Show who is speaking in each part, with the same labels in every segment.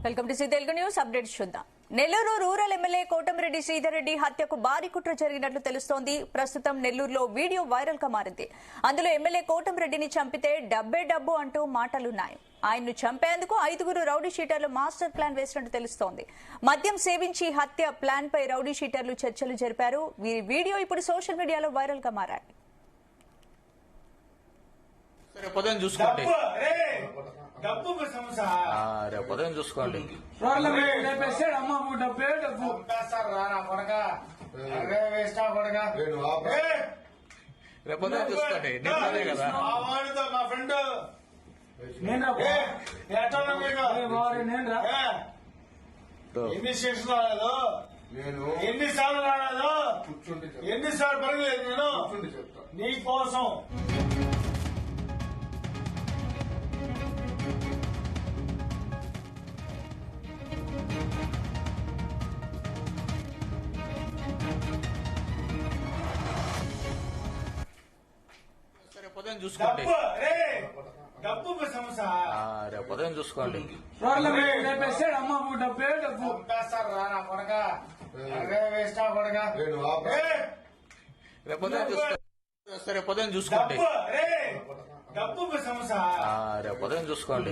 Speaker 1: Welcome to Telugu news update చూద్దాం. Nellore rural MLA Kotamreddy Sridhar Reddy హత్యకు భారీ కుట్ర జరిగినట్లు తెలుస్తోంది. ప్రస్తుతం నెల్లూరులో వీడియో వైరల్ గా మారింది. అందులో ఎమ్మెల్యే కోటమిరెడ్డిని చంపితే డబ్బే డబ్బు అంటూ మాటలున్నాయి. ఆయన్ను చంపేందుకు 5గురు రౌడీ షీటర్లు మాస్టర్ ప్లాన్ వేసినట్టు తెలుస్తోంది. మద్యం సేవించి హత్య ప్లాన్ పై రౌడీ షీటర్లు చర్చలు జరిపారు. వీరి వీడియో ఇప్పుడు సోషల్ మీడియాలో వైరల్ గా మారాయి.
Speaker 2: చూసుకోండి
Speaker 3: మా ఫ్రెండ్ ఎన్ని స్టేషన్ రాలేదు, ఎన్నిసార్లు రాలేదు, ఎన్నిసార్లు పడలేదు. నేను నీ కోసం
Speaker 2: చూసుకోండి
Speaker 3: డబ్బు సమస్య
Speaker 2: చూసుకోండి చూసుకోండి
Speaker 3: డబ్బు సమస్య
Speaker 2: చూసుకోండి చూసుకోండి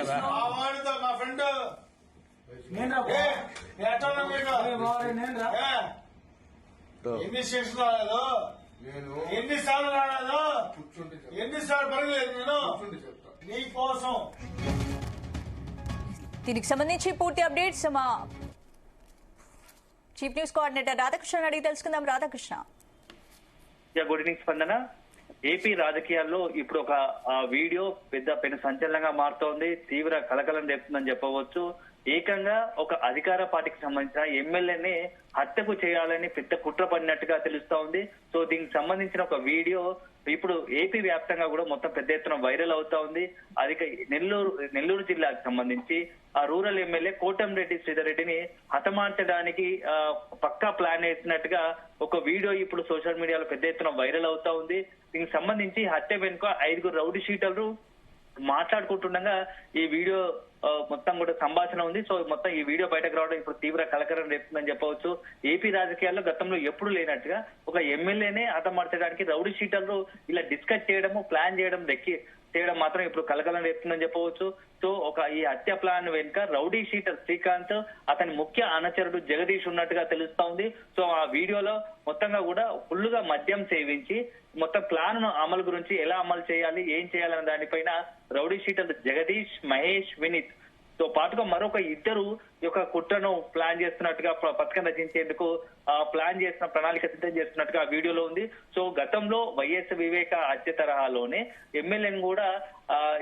Speaker 2: కదా
Speaker 3: మా ఫ్రెండ్ ఎన్ని స్టేషన్ రాలేదు, ఎన్నిసార్లు రాలేదు, ఎన్నిసార్లు పడలేదు. నేను నీ కోసం.
Speaker 1: దీనికి సంబంధించి పూర్తి అప్డేట్స్ మా చీఫ్ న్యూస్ కోఆర్డినేటర్ రాధాకృష్ణ అడిగి తెలుసుకుందాం. రాధాకృష్ణ,
Speaker 4: గుడ్ ఈవినింగ్ స్పందన. ఏపీ రాజకీయాల్లో ఇప్పుడు ఒక వీడియో పెను సంచలనంగా మారుతోంది. తీవ్ర కలకలం రేపుతుందని చెప్పవచ్చు. ఏకంగా ఒక అధికార పార్టీకి సంబంధించిన ఎమ్మెల్యేని హత్యకు చేయాలని పెద్ద కుట్ర పడినట్టుగా తెలుస్తా ఉంది. సో దీనికి సంబంధించిన ఒక వీడియో ఇప్పుడు ఏపీ వ్యాప్తంగా కూడా మొత్తం పెద్ద ఎత్తున వైరల్ అవుతా ఉంది. అది నెల్లూరు జిల్లాకు సంబంధించి ఆ రూరల్ ఎమ్మెల్యే కోటమిరెడ్డి శ్రీధర్ రెడ్డిని హతమార్చడానికి పక్కా ప్లాన్ వేసినట్టుగా ఒక వీడియో ఇప్పుడు సోషల్ మీడియాలో పెద్ద ఎత్తున వైరల్ అవుతా ఉంది. దీనికి సంబంధించి హత్య వెనుక 5గురు రౌడీ షీటర్లు మాట్లాడుకుంటుండగా ఈ వీడియో మొత్తం కూడా సంభాషణ ఉంది. సో మొత్తం ఈ వీడియో బయటకు రావడం ఇప్పుడు తీవ్ర కలకలం రేపుతుందని చెప్పవచ్చు. ఏపీ రాజకీయాల్లో గతంలో ఎప్పుడు లేనట్టుగా ఒక ఎమ్మెల్యేనే హతమార్చడానికి రౌడీ షీటర్లు ఇలా డిస్కస్ చేయడము, ప్లాన్ చేయడం మాత్రం ఇప్పుడు కలకలం రేపుతుందని చెప్పవచ్చు. సో ఈ హత్య ప్లాన్ వెనుక రౌడీ షీటర్ శ్రీకాంత్, అతని ముఖ్య అనుచరుడు జగదీష్ ఉన్నట్టుగా తెలుస్తా ఉంది. సో ఆ వీడియోలో మొత్తంగా కూడా ఫుల్లుగా మద్యం సేవించి మొత్తం ప్లాన్ అమలు గురించి ఎలా అమలు చేయాలి, ఏం చేయాలన్న దానిపైన రౌడీ షీటర్ జగదీష్, మహేష్, వినీత్ తో పాటుగా మరొక ఇద్దరు ఈ యొక్క కుట్రను ప్లాన్ చేస్తున్నట్టుగా, పథకం రచించేందుకు ప్లాన్ చేసిన ప్రణాళిక సిద్ధం చేస్తున్నట్టుగా ఆ వీడియోలో ఉంది. సో గతంలో వైఎస్ వివేక హత్య తరహాలోనే ఎమ్మెల్యేని కూడా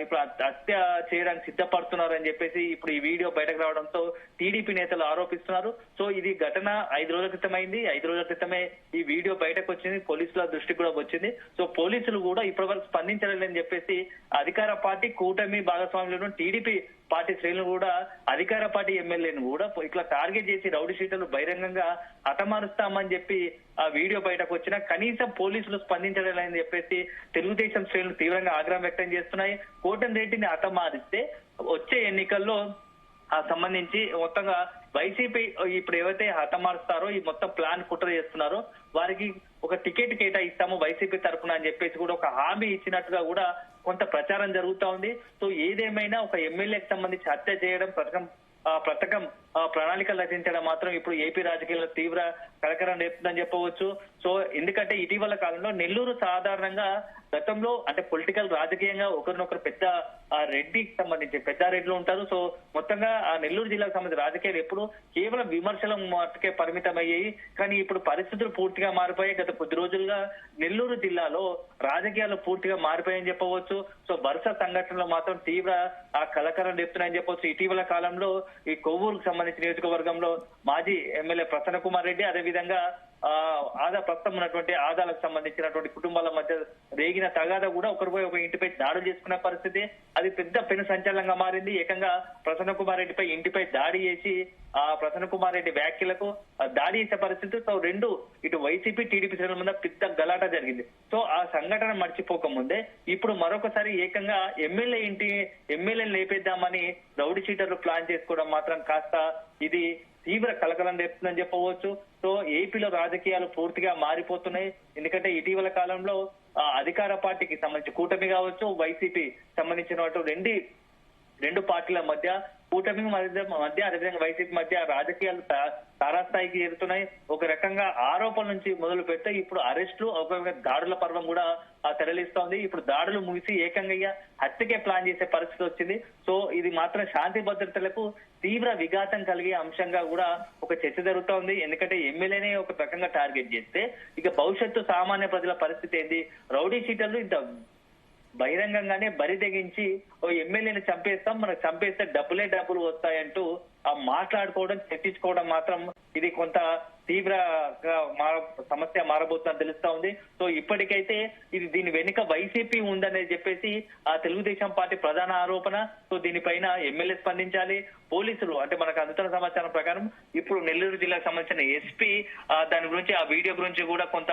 Speaker 4: ఇప్పుడు హత్య చేయడానికి సిద్ధపడుతున్నారని చెప్పేసి ఇప్పుడు ఈ వీడియో బయటకు రావడంతో టీడీపీ నేతలు ఆరోపిస్తున్నారు. సో ఇది ఘటన 5 రోజుల క్రితం అయింది. 5 రోజుల క్రితమే ఈ వీడియో బయటకు వచ్చింది, పోలీసుల దృష్టికి కూడా వచ్చింది. సో పోలీసులు కూడా ఇప్పటివరకు స్పందించలేదని చెప్పేసి అధికార పార్టీ కూటమి భాగస్వాములను టీడీపీ పార్టీ శ్రేణులు కూడా అధికార పార్టీ ఎమ్మెల్యేను కూడా ఇట్లా టార్గెట్ చేసి రౌడీ షీటర్లు బహిరంగంగా హతమారుస్తామని చెప్పి ఆ వీడియో బయటకు వచ్చినా కనీసం పోలీసులు స్పందించలేదని చెప్పేసి తెలుగుదేశం శ్రేణులు తీవ్రంగా ఆగ్రహం వ్యక్తం చేస్తున్నాయి. కోటమిరెడ్డిని హతమారిస్తే వచ్చే ఎన్నికల్లో సంబంధించి మొత్తంగా వైసీపీ ఇప్పుడు ఏవైతే హతమారుస్తారో ఈ మొత్తం ప్లాన్ కుట్ర చేస్తున్నారో వారికి ఒక టికెట్ కేటాయిస్తాము వైసీపీ తరఫున అని చెప్పేసి కూడా ఒక హామీ ఇచ్చినట్టుగా కూడా కొంత ప్రచారం జరుగుతా ఉంది. సో ఏదేమైనా ఒక ఎమ్మెల్యేకి సంబంధించి హత్య చేయడం, పథకం ప్రణాళికలు రచించడం మాత్రం ఇప్పుడు ఏపీ రాజకీయాల్లో తీవ్ర కలకలం రేపుతుందని చెప్పవచ్చు. సో ఎందుకంటే ఇటీవల కాలంలో నెల్లూరు సాధారణంగా గతంలో అంటే పొలిటికల్ రాజకీయంగా ఒకరినొకరు పెద్ద రెడ్డికి సంబంధించి పెద్ద రెడ్లు ఉంటారు. సో మొత్తంగా ఆ నెల్లూరు జిల్లాకు సంబంధించిన రాజకీయాలు ఎప్పుడు కేవలం విమర్శల మట్టుకే పరిమితం అయ్యాయి. కానీ ఇప్పుడు పరిస్థితులు పూర్తిగా మారిపోయాయి. గత కొద్ది రోజులుగా నెల్లూరు జిల్లాలో రాజకీయాలు పూర్తిగా మారిపోయాయని చెప్పవచ్చు. సో వరుస సంఘటనలు మాత్రం తీవ్ర కలకలం రేపుతున్నాయని చెప్పవచ్చు. ఇటీవల కాలంలో ఈ కొవ్వూరుకు సంబంధించిన నియోజకవర్గంలో మాజీ ఎమ్మెల్యే ప్రసన్న కుమార్ రెడ్డి, అదేవిధంగా ప్రస్తుతం ఉన్నటువంటి ఆదాలకు సంబంధించినటువంటి కుటుంబాల మధ్య రేగిన తగాద కూడా ఒకరిపై ఒక ఇంటిపై దాడులు చేసుకునే పరిస్థితి, అది పెద్ద పెను సంచలనంగా మారింది. ఏకంగా ప్రసన్న కుమార్ రెడ్డిపై ఇంటిపై దాడి చేసి ఆ ప్రసన్న కుమార్ రెడ్డి వ్యాఖ్యలకు దాడి చేసే పరిస్థితి. సో రెండు ఇటు వైసీపీ టీడీపీ శ్రేణుల మీద పెద్ద గలాట జరిగింది. సో ఆ సంఘటన మర్చిపోకముందే ఇప్పుడు మరొకసారి ఏకంగా ఎమ్మెల్యేని లేపేద్దామని రౌడీ షీటర్లు ప్లాన్ చేసుకోవడం మాత్రం కాస్త ఇది తీవ్ర కలకలం రేపుతుందని చెప్పవచ్చు. సో ఏపీలో రాజకీయాలు పూర్తిగా మారిపోతున్నాయి. ఎందుకంటే ఇటీవల కాలంలో అధికార పార్టీకి సంబంధించి కూటమి కావచ్చు, వైసీపీ సంబంధించిన రెండు పార్టీల మధ్య కూటమి మధ్య అదేవిధంగా వైసీపీ మధ్య రాజకీయాలు తారాస్థాయికి చేరుతున్నాయి. ఒక రకంగా ఆరోపణల నుంచి మొదలు పెడితే ఇప్పుడు అరెస్టులు, ఒక దాడుల పర్వం కూడా తెరలిస్తోంది. ఇప్పుడు దాడులు ముగిసి ఏకంగా హత్యకే ప్లాన్ చేసే పరిస్థితి వచ్చింది. సో ఇది మాత్రం శాంతి భద్రతలకు తీవ్ర విఘాతం కలిగే అంశంగా కూడా ఒక చర్చ జరుగుతోంది. ఎందుకంటే ఎమ్మెల్యేనే ఒక రకంగా టార్గెట్ చేస్తే ఇక భవిష్యత్తు సామాన్య ప్రజల పరిస్థితి ఏంది? రౌడీ షీటర్లు ఇంత బహిరంగంగానే బరి తెగించి ఓ ఎమ్మెల్యేని చంపేస్తాం, మనకు చంపేస్తే డబ్బులు వస్తాయంటూ మాట్లాడుకోవడం, చర్చించుకోవడం మాత్రం ఇది కొంత తీవ్రంగా సమస్య మారబోతుందని తెలుస్తా ఉంది. సో ఇప్పటికైతే దీని వెనుక వైసీపీ ఉందనేది చెప్పేసి తెలుగుదేశం పార్టీ ప్రధాన ఆరోపణ. సో దీనిపైన ఎమ్మెల్యే స్పందించాలి. పోలీసులు అంటే మనకు అందుతున్న సమాచారం ప్రకారం ఇప్పుడు నెల్లూరు జిల్లాకు సంబంధించిన ఎస్పీ దాని గురించి ఆ వీడియో గురించి కూడా కొంత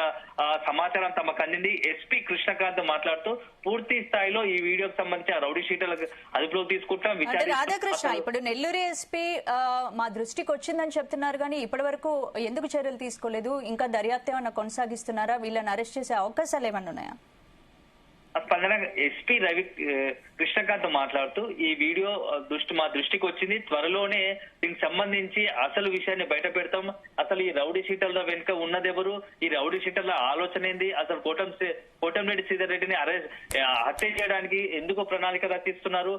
Speaker 4: సమాచారం తమకు అందింది. ఎస్పీ కృష్ణకాంత్ మాట్లాడుతూ పూర్తి స్థాయిలో ఈ వీడియోకి సంబంధించి రౌడీ షీటర్లకు అదుపులోకి తీసుకుంటాం.
Speaker 1: రాధాకృష్ణ, ఇప్పుడు నెల్లూరు ఎస్పీ మా దృష్టికి వచ్చిందని చెప్తున్నారు కానీ ఇప్పటి వరకు ఎందుకు చర్యలు తీసుకోలేదు? ఇంకా దర్యాప్తు ఏమన్నా కొనసాగిస్తున్నారా? వీళ్ళని అరెస్ట్ చేసే అవకాశాలు ఏమన్నా ఉన్నాయా?
Speaker 4: స్పందన ఎస్పీ రవి కృష్ణకాంత్ మాట్లాడుతూ ఈ వీడియో మా దృష్టికి వచ్చింది, త్వరలోనే దీనికి సంబంధించి అసలు విషయాన్ని బయట పెడతాం. అసలు ఈ రౌడీ షీటర్ల వెనుక ఉన్నదెవరు, ఈ రౌడీ షీటర్ల ఆలోచన ఏంది, అసలు కోటంరెడ్డి శ్రీధర్ రెడ్డిని హత్య చేయడానికి ఎందుకు ప్రణాళిక రచిస్తున్నారు,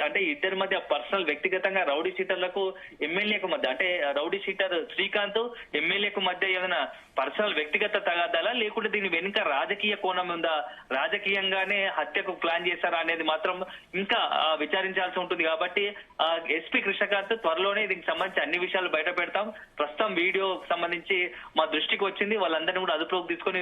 Speaker 4: అంటే ఇద్దరి మధ్య పర్సనల్ వ్యక్తిగతంగా రౌడీ షీటర్లకు ఎమ్మెల్యేకు మధ్య, అంటే రౌడీ షీటర్ శ్రీకాంత్ ఎమ్మెల్యేకు మధ్య ఏమైనా పర్సనల్ వ్యక్తిగత తగాదాలా, లేకుంటే దీని వెనుక రాజకీయ కోణం ఉందా, రాజకీయంగానే హత్యకు ప్లాన్ చేశారా అనేది మాత్రం ఇంకా విచారించాల్సి ఉంటుంది. కాబట్టి ఎస్పీ కృష్ణకాంత్ త్వరలోనే దీనికి సంబంధించి అన్ని విషయాలు బయట పెడతాం. ప్రస్తుతం వీడియో సంబంధించి మా దృష్టికి వచ్చింది, వాళ్ళందరినీ కూడా అదుపులోకి తీసుకొని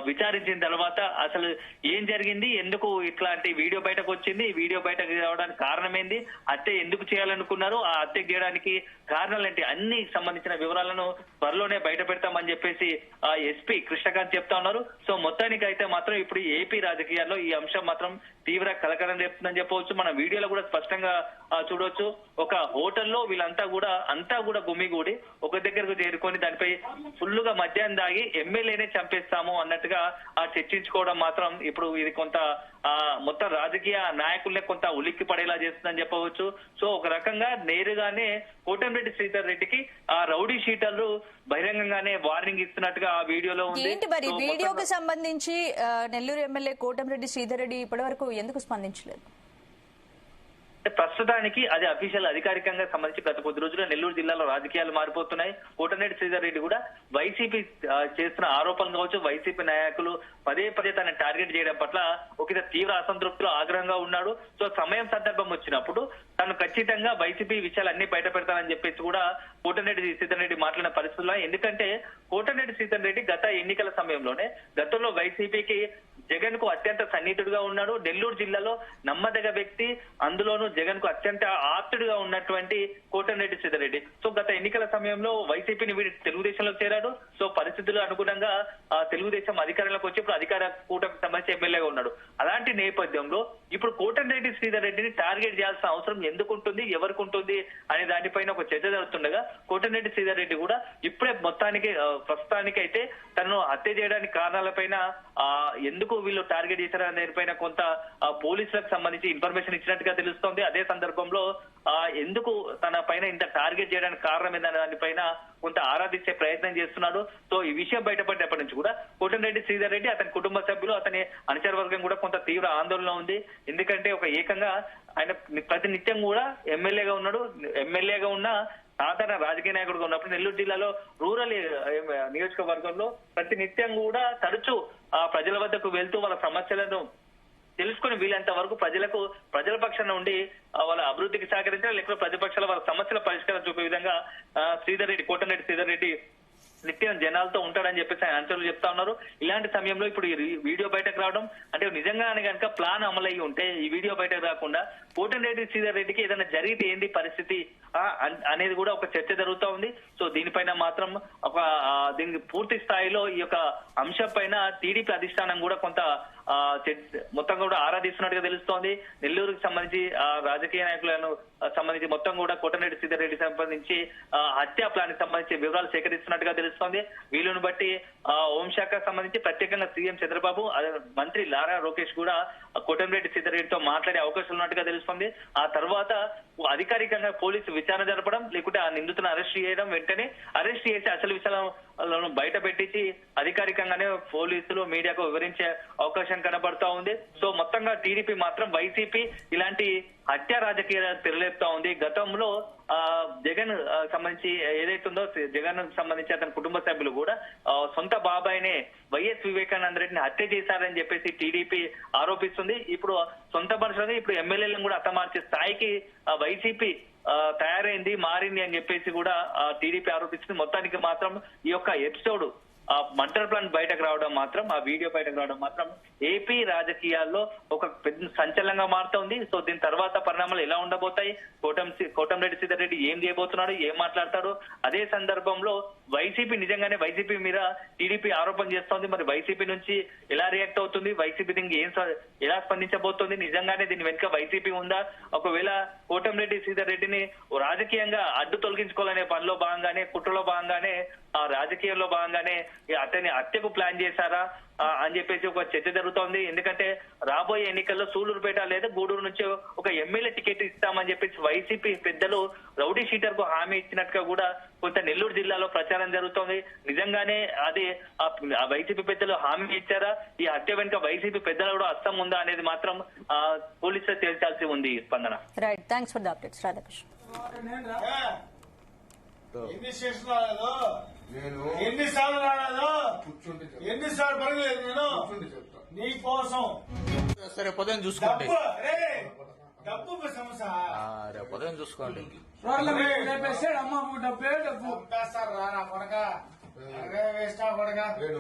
Speaker 4: విచారించిన తర్వాత అసలు ఏం జరిగింది, ఎందుకు ఇట్లాంటి వీడియో బయటకు వచ్చింది, వీడియో బయటకు రావడానికి కారణం ఏంది, హత్య ఎందుకు చేయాలనుకున్నారు, ఆ హత్య చేయడానికి కారణాలేంటి, అన్ని సంబంధించిన వివరాలను త్వరలోనే బయట పెడతామని చెప్పేసి ఎస్పీ కృష్ణకాంత్ చెప్తా ఉన్నారు. సో మొత్తానికి అయితే మాత్రం ఇప్పుడు ఏపీ రాజకీయాల్లో ఈ అంశం మాత్రం తీవ్ర కలకలం రేపుతుందని చెప్పవచ్చు. మన వీడియోలో కూడా స్పష్టంగా చూడవచ్చు. ఒక హోటల్లో వీళ్ళంతా కూడా గుమిగూడి ఒక దగ్గరకు చేరుకొని దానిపై ఫుల్లుగా మద్యాన్ని దాగి ఎమ్మెల్యేనే చంపేస్తాము అన్నట్టుగా చర్చించుకోవడం మాత్రం ఇప్పుడు ఇది కొంత మొత్తం రాజకీయ నాయకుల్నే కొంత ఉలిక్కి పడేలా చేస్తుందని చెప్పవచ్చు. సో ఒక రకంగా నేరుగానే కోటంరెడ్డి శ్రీధర్ రెడ్డికి ఆ రౌడీ షీటర్లు బహిరంగంగానే వార్నింగ్ ఇస్తున్నట్టుగా ఆ వీడియోలో ఉంది.
Speaker 1: ఏంటి మరి వీడియోకి సంబంధించి నెల్లూరు ఎమ్మెల్యే కోటంరెడ్డి శ్రీధర్ రెడ్డి ఇప్పటి వరకు ఎందుకు స్పందించలేదు?
Speaker 4: ప్రస్తుతానికి అది అఫీషియల్ అధికారికంగా సంబంధించి గత కొద్ది రోజుల్లో నెల్లూరు జిల్లాలో రాజకీయాలు మారిపోతున్నాయి. కోటంరెడ్డి శ్రీధర్ రెడ్డి కూడా వైసీపీ చేస్తున్న ఆరోపణలు కావచ్చు, వైసీపీ నాయకులు పదే తనని టార్గెట్ చేయడం పట్ల ఒక తీవ్ర అసంతృప్తిలో ఆగ్రహంగా ఉన్నాడు. సో సందర్భం వచ్చినప్పుడు తను ఖచ్చితంగా వైసీపీ విషయాలు అన్ని బయట పెడతానని చెప్పేసి కూడా కోటంరెడ్డి శ్రీధర్ రెడ్డి మాట్లాడిన పరిస్థితుల్లో, ఎందుకంటే కోటంరెడ్డి శ్రీధర్ రెడ్డి గత ఎన్నికల సమయంలోనే గతంలో వైసీపీకి జగన్ కు అత్యంత సన్నిహితుడుగా ఉన్నాడు. నెల్లూరు జిల్లాలో నమ్మదగ వ్యక్తి, అందులోనూ జగన్ కు అత్యంత ఆప్తుడుగా ఉన్నటువంటి కోటంరెడ్డి శ్రీధర్ రెడ్డి. సో గత ఎన్నికల సమయంలో వైసీపీని వీడి తెలుగుదేశంలో చేరాడు. సో పరిస్థితులు అనుగుణంగా తెలుగుదేశం అధికారంలోకి వచ్చి ఇప్పుడు అధికార కూటమికి సంబంధించి ఎమ్మెల్యేగా ఉన్నాడు. అలాంటి నేపథ్యంలో ఇప్పుడు కోటంరెడ్డి శ్రీధర్ రెడ్డిని టార్గెట్ చేయాల్సిన అవసరం ఎందుకు ఉంటుంది, ఎవరికి ఉంటుంది అనే దానిపైన ఒక చర్చ జరుగుతుండగా కోటంరెడ్డి శ్రీధర్ రెడ్డి కూడా ఇప్పుడే ప్రస్తుతానికైతే తనను హత్య చేయడానికి కారణాలపైన ఎందుకు వీళ్ళు టార్గెట్ చేశారనే దానిపైన కొంత పోలీసులకు సంబంధించి ఇన్ఫర్మేషన్ ఇచ్చినట్టుగా తెలుస్తోంది. అదే సందర్భంలో ఎందుకు తన పైన ఇంత టార్గెట్ చేయడానికి కారణం ఏందనే దానిపైన కొంత ఆరాధించే ప్రయత్నం చేస్తున్నాడు. సో ఈ విషయం బయటపడినప్పటి నుంచి కూడా కోటంరెడ్డి శ్రీధర్ రెడ్డి, అతని కుటుంబ సభ్యులు, అతని అనుచర వర్గం కూడా కొంత తీవ్ర ఆందోళన ఉంది. ఎందుకంటే ఒక ఏకంగా ఆయన ప్రతినిత్యం కూడా ఎమ్మెల్యేగా ఉన్న సాధారణ రాజకీయ నాయకుడిగా ఉన్నప్పుడు నెల్లూరు జిల్లాలో రూరల్ నియోజకవర్గంలో ప్రతినిత్యం కూడా తరచూ ప్రజల వద్దకు వెళ్తూ వాళ్ళ సమస్యలను తెలుసుకుని వీలంత వరకు ప్రజల పక్షాన ఉండి వాళ్ళ అభివృద్ధికి సహకరించాలి, లేకపోతే ప్రతిపక్షాల వాళ్ళ సమస్యల పరిష్కారం చూపే విధంగా కోటంరెడ్డి శ్రీధర్ రెడ్డి నిత్యం జనాలతో ఉంటాడని చెప్పేసి ఆయన అంచనాలు చెప్తా ఉన్నారు. ఇలాంటి సమయంలో ఇప్పుడు ఈ వీడియో బయటకు రావడం అంటే నిజంగానే కనుక ప్లాన్ అమలయ్యి ఉంటే ఈ వీడియో బయటకు రాకుండా కోటమిరెడ్డి శ్రీధర్ రెడ్డికి ఏదైనా జరిగితే ఏంది పరిస్థితి అనేది కూడా ఒక చర్చ జరుగుతూ ఉంది. సో దీనిపైన మాత్రం ఒక దీనికి పూర్తి స్థాయిలో ఈ యొక్క అంశం పైన టీడీపీ అధిష్టానం కూడా కొంత మొత్తం కూడా ఆరాధిస్తున్నట్టుగా తెలుస్తోంది. నెల్లూరుకు సంబంధించి రాజకీయ నాయకులను సంబంధించి మొత్తం కూడా కోటమిరెడ్డి శ్రీధర్ రెడ్డి సంబంధించి హత్యా ప్లాన్ కి సంబంధించి వివరాలు సేకరిస్తున్నట్టుగా తెలుస్తోంది. వీళ్ళను బట్టి హోంశాఖకు సంబంధించి ప్రత్యేకంగా సీఎం చంద్రబాబు మంత్రి నారా లోకేష్ కూడా కోటమిరెడ్డి శ్రీధర్ రెడ్డితో మాట్లాడే అవకాశం ఉన్నట్టుగా తెలుస్తోంది. ఆ తర్వాత అధికారికంగా పోలీసు విచారణ జరపడం లేకుంటే ఆ నిందితులను అరెస్ట్ చేయడం, వెంటనే అరెస్ట్ చేసి అసలు విషయాలను బయట పెట్టించి అధికారికంగానే పోలీసులు మీడియాకు వివరించే అవకాశం కనబడతా ఉంది. సో మొత్తంగా టీడీపీ మాత్రం వైసీపీ ఇలాంటి హత్యా రాజకీయాలు తెరలేపుతా ఉంది. గతంలో జగన్ సంబంధించి ఏదైతుందో జగన్ సంబంధించి అతని కుటుంబ సభ్యులు కూడా సొంత బాబాయినే వైఎస్ వివేకానంద రెడ్డిని హత్య చేశారని చెప్పేసి టీడీపీ ఆరోపిస్తుంది. ఇప్పుడు సొంత మనుషులని ఇప్పుడు ఎమ్మెల్యేలను కూడా హతమార్చే స్థాయికి వైసీపీ తయారైంది, మారింది అని చెప్పేసి కూడా టీడీపీ ఆరోపిస్తుంది. మొత్తానికి మాత్రం ఈ యొక్క ఎపిసోడ్ మర్డర్ ప్లాన్ బయటకు రావడం మాత్రం, ఆ వీడియో బయటకు రావడం మాత్రం ఏపీ రాజకీయాల్లో ఒక పెద్ద సంచలనంగా మారుతోంది. సో దీని తర్వాత పరిణామాలు ఎలా ఉండబోతాయి, కోటమిరెడ్డి శ్రీధర్ రెడ్డి ఏం చేయబోతున్నాడు, ఏం మాట్లాడతాడు, అదే సందర్భంలో వైసీపీ నిజంగానే వైసీపీ మీద టీడీపీ ఆరోపణ చేస్తోంది. మరి వైసీపీ నుంచి ఎలా రియాక్ట్ అవుతుంది, వైసీపీ దీనికి ఎలా స్పందించబోతోంది, నిజంగానే దీని వెనుక వైసీపీ ఉందా, ఒకవేళ కోటమిరెడ్డి శ్రీధర్ రెడ్డిని రాజకీయంగా అడ్డు తొలగించుకోవాలనే పనిలో భాగంగానే, కుట్రలో భాగంగానే, ఆ రాజకీయంలో భాగంగానే అతని హత్యకు ప్లాన్ చేశారా అని చెప్పేసి ఒక చర్చ జరుగుతోంది. ఎందుకంటే రాబోయే ఎన్నికల్లో సూళ్లూరుపేట లేదా గూడూరు నుంచి ఒక ఎమ్మెల్యే టికెట్ ఇస్తామని చెప్పేసి వైసీపీ పెద్దలు రౌడీ షీటర్ కు హామీ ఇచ్చినట్టుగా కూడా కొంత నెల్లూరు జిల్లాలో ప్రచారం జరుగుతోంది. నిజంగానే అది ఆ వైసీపీ పెద్దలు హామీ ఇచ్చారా, ఈ హత్య వెనుక వైసీపీ పెద్దలు కూడా హస్తం ఉందా అనేది మాత్రం పోలీసులు తేల్చాల్సి ఉంది. స్పందన.
Speaker 1: Right, thanks for the updates Radhakrishna.
Speaker 3: ఎన్ని స్టేషన్ రాలేదు, ఎన్నిసార్లు రాలేదు, ఎన్నిసార్లు పడలేదు నేను నీ కోసం.
Speaker 2: సరే పొద్దున చూసుకోండి.
Speaker 3: డబ్బు సమస్య
Speaker 2: రేపు పొద్దున చూసుకోండి.
Speaker 3: డబ్బు రానా కొడక వేస్టా కొడక